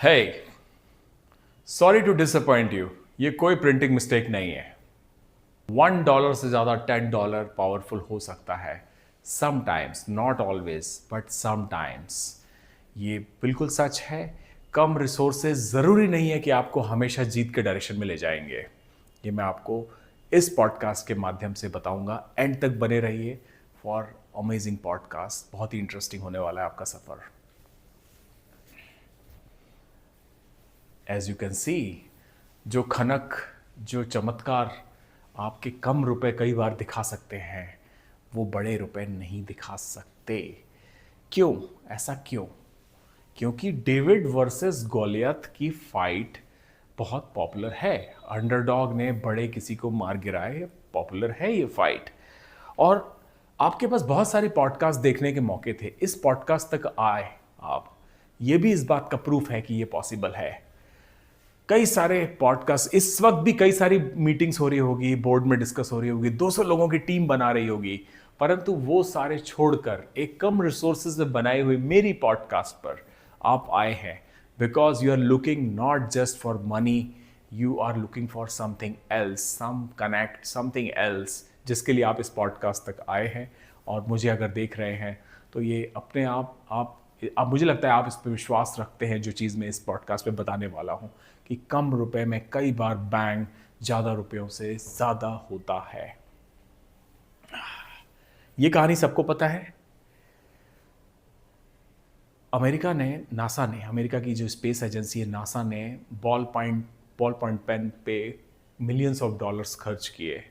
Hey, sorry to disappoint you. ये कोई printing mistake नहीं है। $1 से ज़्यादा $10 पावरफुल हो सकता है। Sometimes, not always, but sometimes. ये बिल्कुल सच है। कम रिसोर्सेज ज़रूरी नहीं है कि आपको हमेशा जीत के डायरेक्शन में ले जाएंगे। ये मैं आपको इस पॉडकास्ट के माध्यम से बताऊंगा। एंड तक बने रहिए फॉर अमेजिंग पॉडकास्ट। बहुत ही इंटरेस्टिंग होने वाला है आपका सफ़र। एज यू कैन सी, जो खनक, जो चमत्कार आपके कम रुपए कई बार दिखा सकते हैं, वो बड़े रुपए नहीं दिखा सकते। क्यों? ऐसा क्यों? क्योंकि डेविड वर्सेस गोलियत की फाइट बहुत पॉपुलर है। अंडरडॉग ने बड़े किसी को मार गिराए, पॉपुलर है ये फाइट। और आपके पास बहुत सारे पॉडकास्ट देखने के मौके थे। इस पॉडकास्ट तक आए आप, ये भी इस बात का प्रूफ है कि ये पॉसिबल है। कई सारे पॉडकास्ट, इस वक्त भी कई सारी मीटिंग्स हो रही होगी, बोर्ड में डिस्कस हो रही होगी, 200 लोगों की टीम बना रही होगी, परंतु वो सारे छोड़कर एक कम रिसोर्सेज से बनाई हुई मेरी पॉडकास्ट पर आप आए हैं because you are looking not just for money, you are looking for something else, some connect, something else, जिसके लिए आप इस पॉडकास्ट तक आए हैं। और मुझे अगर देख रहे हैं तो ये अपने आप मुझे लगता है आप इस पर विश्वास रखते हैं, जो चीज़ मैं इस पॉडकास्ट पे बताने वाला हूँ, कि कम रुपए में कई बार बैंग ज़्यादा रुपयों से ज़्यादा होता है। ये कहानी सबको पता है। अमेरिका की जो स्पेस एजेंसी है नासा ने बॉल पॉइंट पेन पे मिलियंस ऑफ डॉलर्स खर्च किए,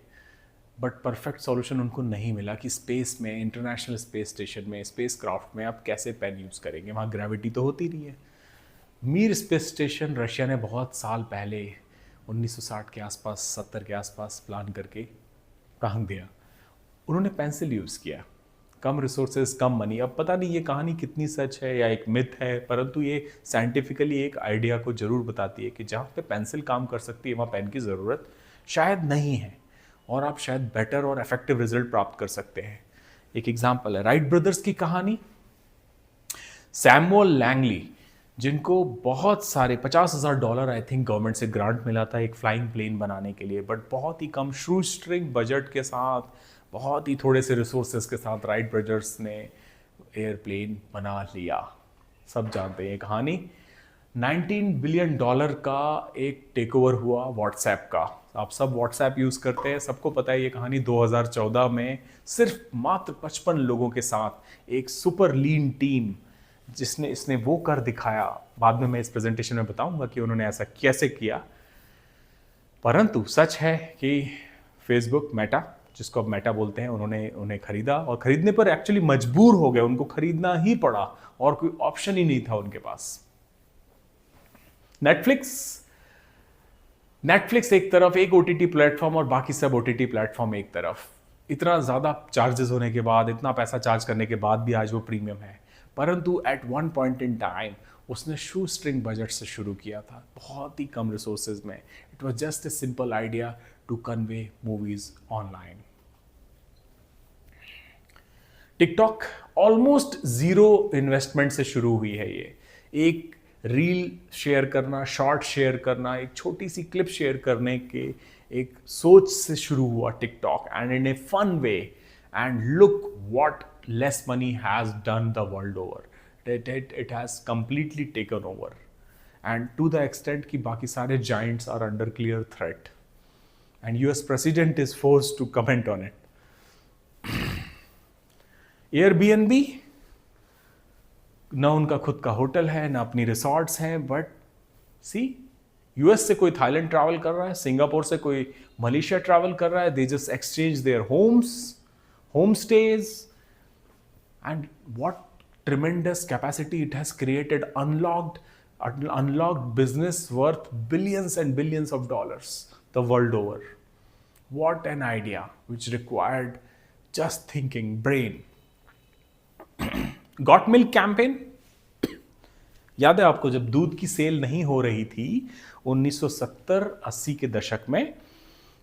बट परफेक्ट सॉल्यूशन उनको नहीं मिला कि स्पेस में, इंटरनेशनल स्पेस स्टेशन में, स्पेस क्राफ्ट में आप कैसे पेन यूज़ करेंगे। वहाँ ग्रेविटी तो होती नहीं है। मीर स्पेस स्टेशन रशिया ने बहुत साल पहले 1960 के आसपास, 70 के आसपास प्लान करके रख दिया। उन्होंने पेंसिल यूज़ किया। कम रिसोर्सेज, कम मनी। अब पता नहीं ये कहानी कितनी सच है या एक मिथ है, परंतु ये साइंटिफिकली एक आइडिया को ज़रूर बताती है कि जहाँ पे पेंसिल काम कर सकती है वहाँ पेन की ज़रूरत शायद नहीं है, और आप शायद बेटर और इफेक्टिव रिजल्ट प्राप्त कर सकते हैं। एक एग्जाम्पल है राइट ब्रदर्स की कहानी। सैमुअल लैंगली, जिनको बहुत सारे $50,000 आई थिंक गवर्नमेंट से ग्रांट मिला था एक फ्लाइंग प्लेन बनाने के लिए, बट बहुत ही कम शू स्ट्रिंग बजट के साथ, बहुत ही थोड़े से रिसोर्सेज के साथ राइट ब्रदर्स ने एयरप्लेन बना लिया। सब जानते हैं ये कहानी। $19 बिलियन का एक टेक ओवर हुआ व्हाट्सएप का। आप सब व्हाट्सएप यूज़ करते हैं, सबको पता है ये कहानी। 2014 में सिर्फ मात्र 55 लोगों के साथ एक सुपर लीन टीम, जिसने इसने वो कर दिखाया। बाद में मैं इस प्रेजेंटेशन में बताऊंगा कि उन्होंने ऐसा कैसे किया। परंतु सच है कि फेसबुक, मेटा, जिसको अब मेटा बोलते हैं, उन्होंने उन्हें खरीदा, और खरीदने पर एक्चुअली मजबूर हो गए। उनको खरीदना ही पड़ा और कोई ऑप्शन ही नहीं था उनके पास। नेटफ्लिक्स एक तरफ, एक ओटीटी प्लेटफॉर्म, और बाकी सब ओटीटी प्लेटफॉर्म एक तरफ। इतना ज़्यादा चार्जेस होने के बाद, इतना पैसा चार्ज करने के बाद भी आज वो प्रीमियम है। परंतु at one point in time उसने शू स्ट्रिंग बजट से शुरू किया था, बहुत ही कम रिसोर्सेज में। It was just a simple idea to convey movies online. TikTok almost zero investment से शुरू हुई है। ये एक रील शेयर करना, शॉर्ट शेयर करना, एक छोटी सी क्लिप शेयर करने के एक सोच से शुरू हुआ TikTok, and in a fun way, and look what less money has done the world over. It has completely taken over, and to the extent कि बाकी सारे giants are under clear threat, and US president is forced to comment on it. Airbnb, ना उनका खुद का hotel है, ना अपनी रिसॉर्ट्स हैं, बट सी, यूएस से कोई थाईलैंड ट्रैवल कर रहा है, सिंगापुर से कोई मलेशिया ट्रैवल कर रहा है, they just exchange their home stage, and what tremendous capacity it has created. Unlocked business worth billions and billions of dollars the world over. What an idea which required just thinking, brain. Got milk campaign, याद है आपको, जब दूध की cell नहीं हो रही थी 1970-80 के दशक में,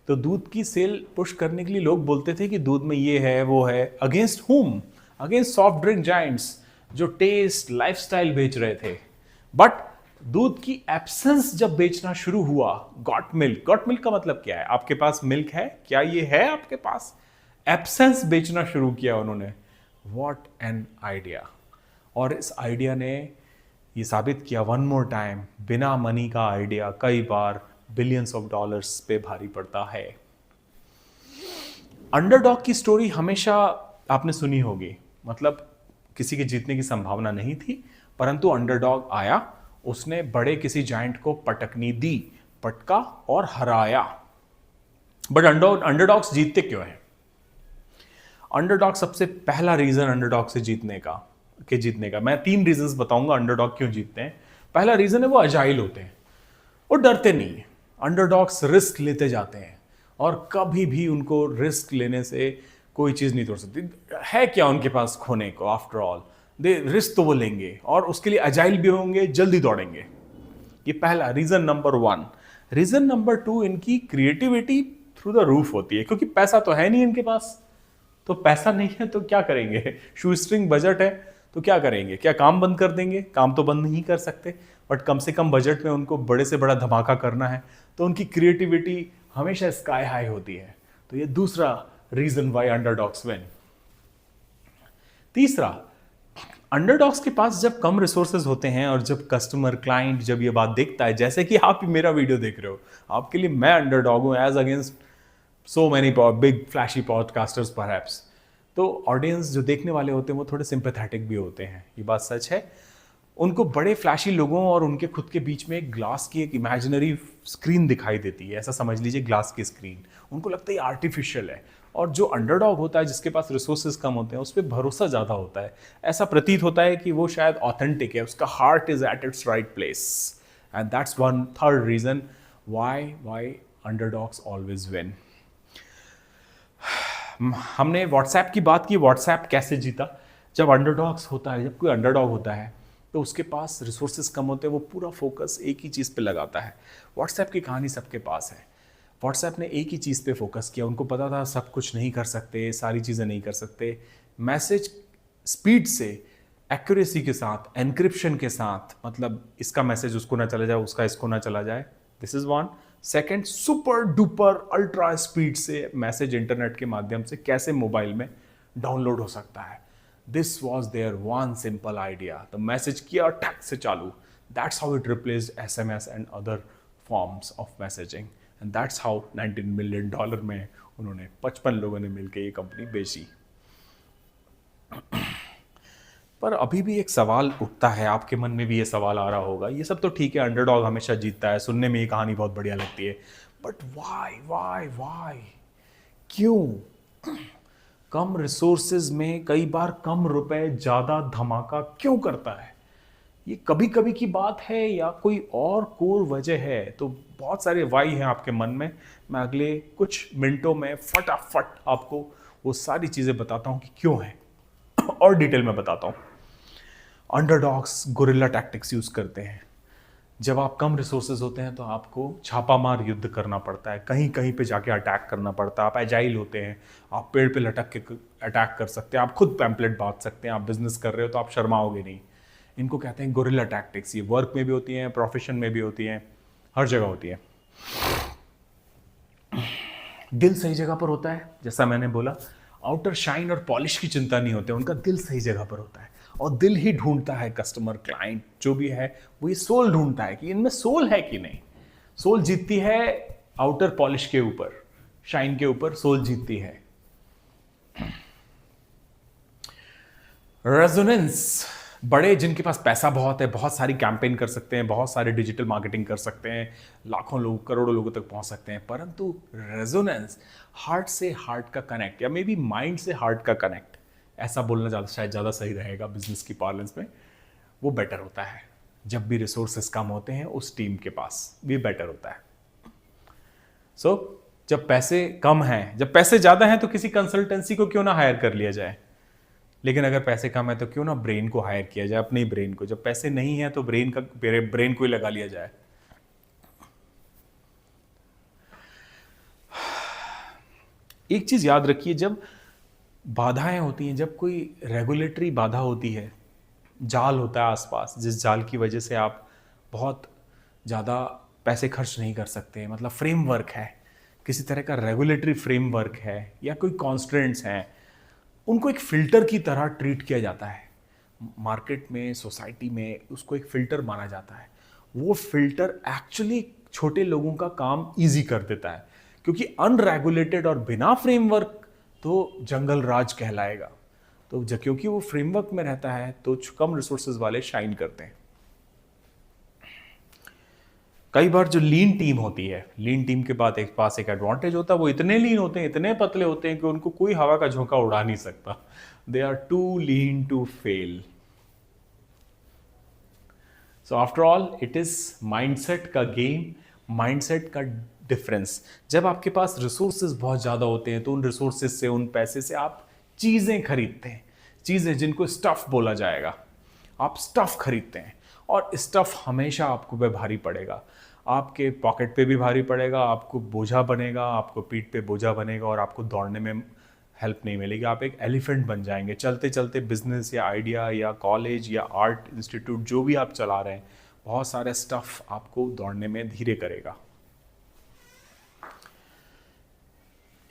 तो दूध की सेल पुश करने के लिए लोग बोलते थे कि दूध में ये है वो है। अगेंस्ट हुम? अगेंस्ट सॉफ्ट ड्रिंक जायंट्स जो टेस्ट, लाइफस्टाइल बेच रहे थे। बट दूध की एब्सेंस जब बेचना शुरू हुआ, गॉट मिल्क का मतलब क्या है? आपके पास मिल्क है, क्या ये है आपके पास? एब्सेंस बेचना शुरू किया उन्होंने। What an idea. और इस आइडिया ने ये साबित किया वन मोर टाइम, बिना मनी का आइडिया कई बार बिलियंस ऑफ डॉलर्स पे भारी पड़ता है। अंडरडॉग की स्टोरी हमेशा आपने सुनी होगी, मतलब किसी के जीतने की संभावना नहीं थी, परंतु अंडरडॉग आया, उसने बड़े किसी जायंट को पटकनी दी, पटका और हराया। बट अंडरडॉग्स जीतते क्यों हैं? अंडरडॉग, सबसे पहला रीजन अंडरडॉग से जीतने का मैं 3 रीजंस बताऊंगा अंडरडॉग क्यों जीतते हैं। पहला रीजन है वो अजाइल होते हैं, वो डरते नहीं है। अंडरडॉग्स रिस्क लेते जाते हैं और कभी भी उनको रिस्क लेने से कोई चीज नहीं तोड़ सकती। है क्या उनके पास खोने को? आफ्टर ऑल दे रिस्क तो वो लेंगे और उसके लिए अजाइल भी होंगे, जल्दी दौड़ेंगे। ये पहला रीजन नंबर 1। रीजन नंबर 2, इनकी क्रिएटिविटी थ्रू द रूफ होती है, क्योंकि पैसा तो है नहीं इनके पास। तो पैसा नहीं है तो क्या करेंगे? शू स्ट्रिंग बजट है तो क्या करेंगे? क्या काम बंद कर देंगे? काम तो बंद नहीं कर सकते, बट कम से कम बजट में उनको बड़े से बड़ा धमाका करना है, तो उनकी क्रिएटिविटी हमेशा स्काई हाई होती है। तो ये दूसरा रीजन वाई अंडरडॉग्स विन। तीसरा, अंडरडॉग्स के पास जब कम रिसोर्सेज होते हैं और जब कस्टमर क्लाइंट जब ये बात देखता है, जैसे कि आप मेरा वीडियो देख रहे हो, आपके लिए मैं अंडरडॉग हूं as against so many big flashy podcasters perhaps. तो ऑडियंस जो देखने वाले होते हैं वो थोड़े सिंपैथेटिक भी होते हैं, ये बात सच है। उनको बड़े फ्लैशी लोगों और उनके खुद के बीच में एक ग्लास की एक इमेजिनरी स्क्रीन दिखाई देती है, ऐसा समझ लीजिए ग्लास की स्क्रीन। उनको लगता है आर्टिफिशियल है। और जो अंडरडॉग होता है, जिसके पास रिसोर्सेज कम होते हैं, उस पर भरोसा ज़्यादा होता है। ऐसा प्रतीत होता है कि वो शायद ऑथेंटिक है, उसका heart is at its right place. And that's one third reason why underdogs always win. हमने व्हाट्सएप की बात की, व्हाट्सएप कैसे जीता? जब अंडरडॉग्स होता है, जब कोई अंडरडॉग होता है तो उसके पास रिसोर्सेज कम होते हैं, वो पूरा फोकस एक ही चीज़ पे लगाता है। व्हाट्सएप की कहानी सबके पास है। व्हाट्सएप ने एक ही चीज़ पे फोकस किया, उनको पता था सब कुछ नहीं कर सकते, सारी चीज़ें नहीं कर सकते। मैसेज स्पीड से, एक्यूरेसी के साथ, एनक्रिप्शन के साथ, मतलब इसका मैसेज उसको ना चला जाए, उसका इसको ना चला जाए, this is one. Second, super duper ultra speed से मैसेज इंटरनेट के माध्यम से कैसे मोबाइल में डाउनलोड हो सकता है। This was their one simple idea. तो मैसेज किया, टैक से चालू। That's how it replaced SMS and other forms of messaging. And that's how $19 million में उन्होंने 55 लोगों ने मिलकर ये कंपनी बेची। पर अभी भी एक सवाल उठता है, आपके मन में भी ये सवाल आ रहा होगा, ये सब तो ठीक है, अंडरडॉग हमेशा जीतता है, सुनने में ये कहानी बहुत बढ़िया लगती है, बट वाई क्यों? कम रिसोर्सेज में कई बार कम रुपए ज़्यादा धमाका क्यों करता है? ये कभी कभी की बात है या कोई और कोर वजह है? तो बहुत सारे वाई हैं आपके मन में। मैं अगले कुछ मिनटों में फटाफट आपको वो सारी चीज़ें बताता हूँ कि क्यों है, और डिटेल में बताता हूँ। अंडरडॉग्स गुरिल्ला टैक्टिक्स यूज़ करते हैं। जब आप कम रिसोर्सेज होते हैं तो आपको छापामार युद्ध करना पड़ता है, कहीं कहीं पे जाके अटैक करना पड़ता है। आप एजाइल होते हैं, आप पेड़ पे लटक के अटैक कर सकते हैं, आप खुद पैम्पलेट बांट सकते हैं, आप बिजनेस कर रहे हो तो आप शर्माओगे नहीं। इनको कहते हैं गुरिल्ला टैक्टिक्स। ये वर्क में भी होती हैं, प्रोफेशन में भी होती हैं, हर जगह होती है। दिल सही जगह पर होता है, जैसा मैंने बोला, आउटर शाइन और पॉलिश की चिंता नहीं होती, उनका दिल सही जगह पर होता है। और दिल ही ढूंढता है, कस्टमर क्लाइंट जो भी है वो ये सोल ढूंढता है कि इनमें सोल है कि नहीं। सोल जीतती है आउटर पॉलिश के ऊपर, शाइन के ऊपर सोल जीतती है। रेजोनेंस, बड़े जिनके पास पैसा बहुत है, बहुत सारी कैंपेन कर सकते हैं, बहुत सारे डिजिटल मार्केटिंग कर सकते हैं, लाखों लोग, करोड़ों लोगों तक पहुंच सकते हैं, परंतु रेजोनेंस, हार्ट से हार्ट का कनेक्ट, या मे बी माइंड से हार्ट का कनेक्ट, ऐसा बोलना शायद ज़्यादा सही रहेगा बिजनेस की पार्लेंस में, वो बेटर होता है। जब भी रिसोर्सेस कम होते हैं उस टीम के पास भी बेटर होता है। सो जब पैसे कम हैं, जब पैसे ज़्यादा हैं तो किसी कंसल्टेंसी को क्यों ना हायर कर लिया जाए, लेकिन अगर पैसे कम है तो क्यों ना ब्रेन को हायर किया जाए, अपने ही ब्रेन को। जब पैसे नहीं है तो ब्रेन को ही लगा लिया जाए। एक चीज याद रखिए, जब बाधाएं होती हैं, जब कोई रेगुलेटरी बाधा होती है, जाल होता है आसपास, जिस जाल की वजह से आप बहुत ज़्यादा पैसे खर्च नहीं कर सकते, मतलब फ्रेमवर्क है, किसी तरह का रेगुलेटरी फ्रेमवर्क है या कोई कॉन्स्ट्रेंट्स हैं, उनको एक फ़िल्टर की तरह ट्रीट किया जाता है। मार्केट में, सोसाइटी में उसको एक फ़िल्टर माना जाता है। वो फ़िल्टर एक्चुअली छोटे लोगों का काम ईज़ी कर देता है, क्योंकि अनरेगुलेटेड और बिना फ्रेमवर्क तो जंगल राज कहलाएगा। तो क्योंकि वो फ्रेमवर्क में रहता है तो कम रिसोर्सेज वाले शाइन करते हैं। कई बार जो लीन टीम होती है, लीन टीम के बाद एक पास एक एडवांटेज होता है, वो इतने लीन होते हैं, इतने पतले होते हैं कि उनको कोई हवा का झोंका उड़ा नहीं सकता। They are too lean to fail. So after all it is mindset का गेम, माइंडसेट का डिफरेंस। जब आपके पास रिसोर्सेज बहुत ज़्यादा होते हैं तो उन रिसोर्सेज से, उन पैसे से आप चीज़ें खरीदते हैं, चीज़ें जिनको स्टफ़ बोला जाएगा। आप स्टफ़ खरीदते हैं और स्टफ़ हमेशा आपको पे भारी पड़ेगा, आपके पॉकेट पे भी भारी पड़ेगा, आपको बोझा बनेगा, आपको पीठ पे बोझा बनेगा और आपको दौड़ने में हेल्प नहीं मिलेगी। आप एक एलिफेंट बन जाएंगे चलते चलते। बिजनेस या आइडिया या कॉलेज या आर्ट इंस्टीट्यूट जो भी आप चला रहे हैं, बहुत सारे स्टफ़ आपको दौड़ने में धीरे करेगा।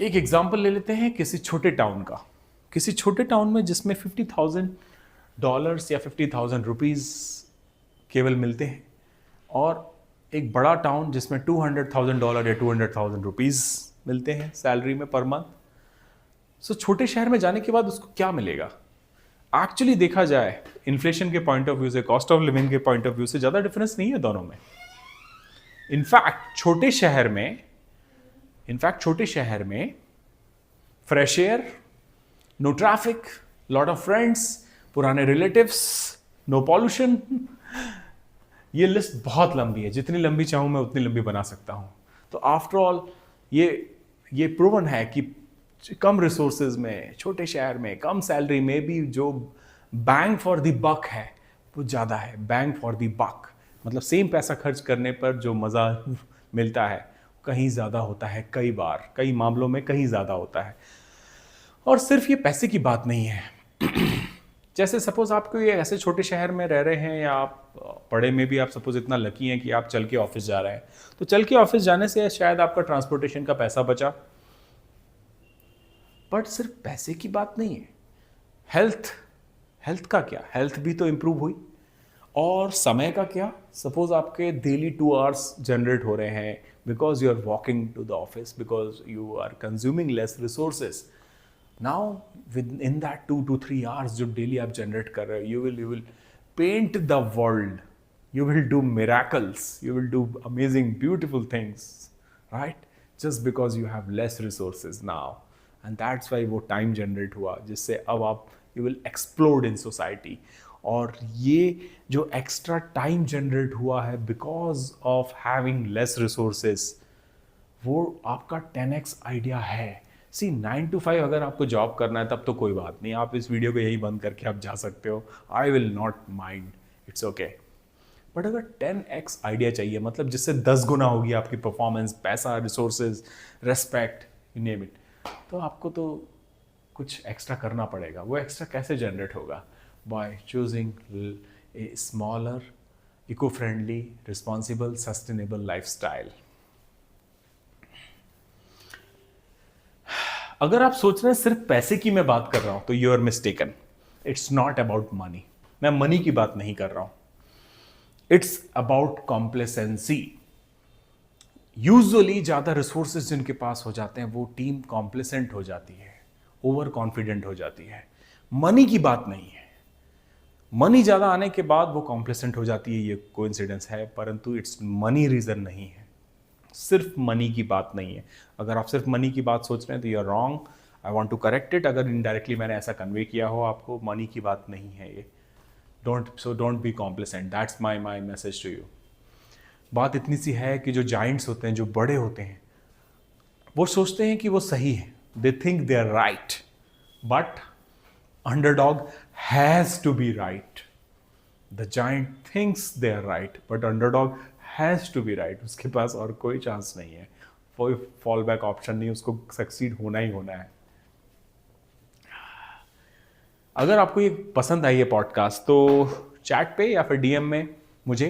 एक एग्जाम्पल ले लेते हैं किसी छोटे टाउन का। किसी छोटे टाउन में जिसमें $50,000 या ₹50,000 केवल मिलते हैं, और एक बड़ा टाउन जिसमें $200,000 या ₹200,000 मिलते हैं सैलरी में पर मंथ। सो छोटे शहर में जाने के बाद उसको क्या मिलेगा? एक्चुअली देखा जाए इन्फ्लेशन के पॉइंट ऑफ व्यू से, कॉस्ट ऑफ लिविंग के पॉइंट ऑफ व्यू से ज़्यादा डिफरेंस नहीं है दोनों में। इनफैक्ट छोटे शहर में fresh air, no traffic, lot of friends, पुराने रिलेटिव्स, नो पॉल्यूशन। ये लिस्ट बहुत लंबी है, जितनी लंबी चाहूँ मैं उतनी लंबी बना सकता हूँ। तो आफ्टर ऑल ये प्रूवन है कि कम रिसोर्सेज में, छोटे शहर में, कम सैलरी में भी जो बैंग फॉर द बक है वो ज़्यादा है। बैंग फॉर द बक मतलब सेम पैसा खर्च करने पर जो मज़ा मिलता है कहीं ज़्यादा होता है, कई बार, कई मामलों में कहीं ज़्यादा होता है। और सिर्फ ये पैसे की बात नहीं है। जैसे सपोज आप कोई ऐसे छोटे शहर में रह रहे हैं, या आप पढ़े में भी आप सपोज इतना लकी हैं कि आप चल के ऑफिस जा रहे हैं, तो चल के ऑफिस जाने से शायद आपका ट्रांसपोर्टेशन का पैसा बचा। बट सिर्फ पैसे की बात नहीं है, हेल्थ का क्या? हेल्थ भी तो इम्प्रूव हुई। और समय का क्या? सपोज आपके डेली 2 hours जनरेट हो रहे हैं because you are walking to the office, because you are consuming less resources. Now within that 2 to 3 hours जो डेली आप जनरेट कर रहे हो, you will paint the world, you will do miracles, you will do amazing beautiful things, right? Just because you have less resources now, and that's why वो time generate हुआ, जिससे अब आप you will explode in society। और ये जो extra time generate हुआ है because of having less resources, वो आपका 10x आइडिया है। सी 9 to 5 अगर आपको जॉब करना है तब तो कोई बात नहीं, आप इस वीडियो को यही बंद करके आप जा सकते हो, I will not mind, it's okay. But अगर 10x आइडिया चाहिए, मतलब जिससे 10 गुना होगी आपकी परफॉर्मेंस, पैसा, resources, respect, you name it, तो आपको तो कुछ एक्स्ट्रा करना पड़ेगा। वो एक्स्ट्रा कैसे जनरेट होगा? By choosing a smaller, eco friendly, responsible, sustainable lifestyle. अगर आप सोच रहे हैं सिर्फ पैसे की मैं बात कर रहा हूं तो you are mistaken. It's not about money. मैं मनी की बात नहीं कर रहा हूं। It's about complacency. यूजुअली ज़्यादा रिसोर्सेज जिनके पास हो जाते हैं वो टीम कॉम्प्लेसेंट हो जाती है, ओवर कॉन्फिडेंट हो जाती है। मनी की बात नहीं है। मनी ज़्यादा आने के बाद वो कॉम्प्लेसेंट हो जाती है, ये कोइंसिडेंस है, परंतु इट्स मनी रीज़न नहीं है। सिर्फ मनी की बात नहीं है। अगर आप सिर्फ मनी की बात सोच रहे हैं तो you are wrong. I want to correct it. अगर इनडायरेक्टली मैंने ऐसा कन्वे किया हो आपको, मनी की बात नहीं है ये। Don't be complacent. That's my message to you. बात इतनी सी है कि जो जाइंट्स होते हैं, जो बड़े होते हैं, वो सोचते हैं कि वो सही है, they think they are right, but underdog has to be right. The giant thinks they are right, but underdog has to be right. उसके पास और कोई चांस नहीं है, कोई फॉल बैक ऑप्शन नहीं, उसको सक्सीड होना ही होना है। अगर आपको ये पसंद आई है पॉडकास्ट तो चैट पे या फिर डीएम में मुझे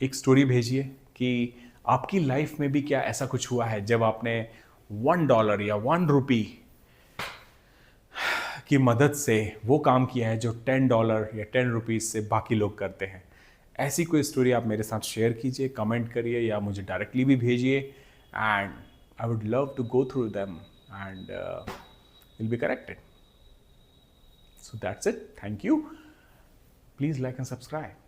एक स्टोरी भेजिए कि आपकी लाइफ में भी क्या ऐसा कुछ हुआ है जब आपने $1 या ₹1 की मदद से वो काम किया है जो $10 या ₹10 से बाकी लोग करते हैं। ऐसी कोई स्टोरी आप मेरे साथ शेयर कीजिए, कमेंट करिए या मुझे डायरेक्टली भी भेजिए, and I would love to go through them and will be corrected. So that's it. Thank you. Please like and subscribe.